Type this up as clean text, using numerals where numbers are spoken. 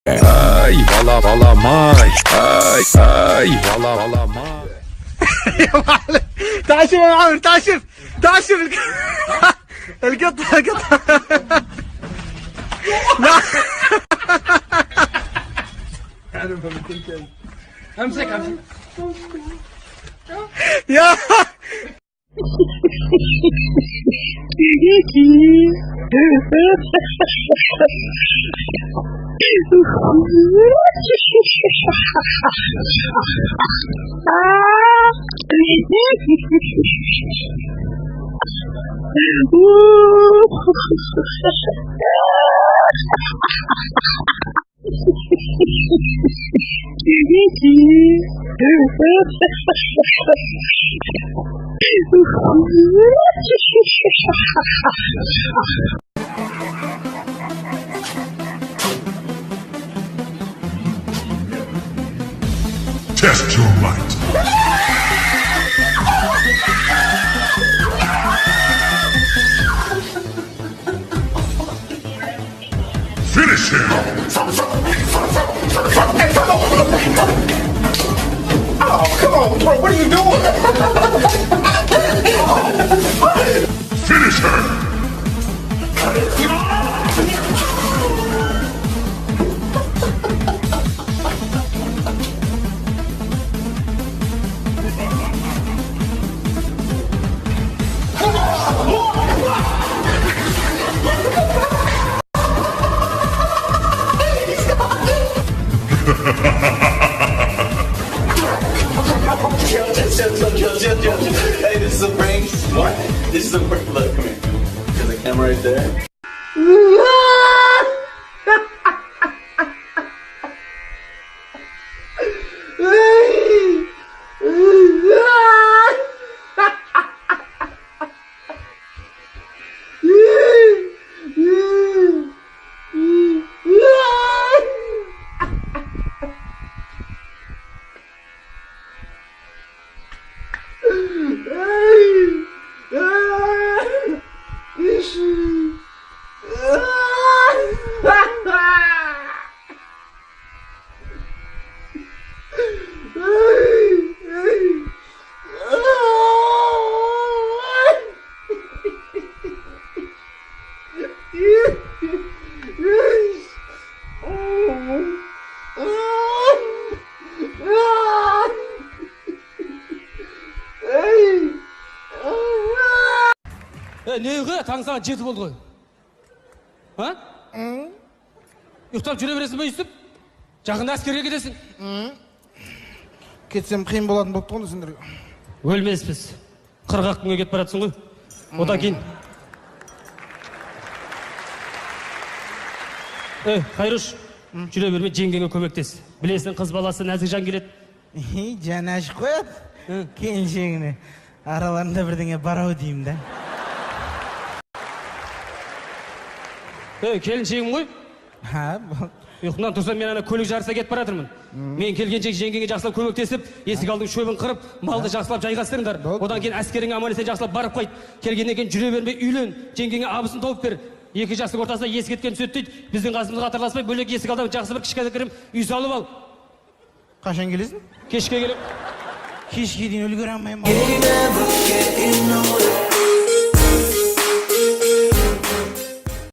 Ay, valla valla may. Ay, valla valla may. تعال يا عمر، تعال شوف القطة لا امسك يا Test your might. Finish him! Oh, come on, bro, what are you doing? Finish her! Chill. Hey, this is a prank. What? This is a prank. Look, come here. There's a camera right there. Неге таң сағат 7 болды ғой? А? Ұйықтап жүре бересің бе Юсіп? Жақында әскерге кетесің. кетсем қиын болатын болып тұр сендерге. Өлмеспіз. 40 күнге кетіп баратсың ғой. Одан кейін. Қайруш, жүре берме, жеңгеңе көмектес. Білесің, қыз баласы нәзік жан келеді. Жаны ашып қояды. Келіншегіне араларында бірдеңе бар-ау деймін да. Келіншегім ғой? Ұйқымнан тұрсам, мен ана көлік жарыса кетіп баратырмын. Мен келгенше жеңгеңе жақсылап көмектесіп, есік алдың шөбін қырып, малды жақсылап жайғастырыңдар. Одан кейін әскеріңе аман-есен жақсылап барып қайт. Келгеннен кейін жүре бермей үйлен, жеңгеңе абысын тауып бер. Екі жастың ортасында есік еткен сөт дейді. Біздің қасымызға қатарласпай, бөлек есік алдан жақсы бір кішкене кірім үй салып ал. Қашан келесің? Кешке келем. Кешке дейін үлгере алмаймын.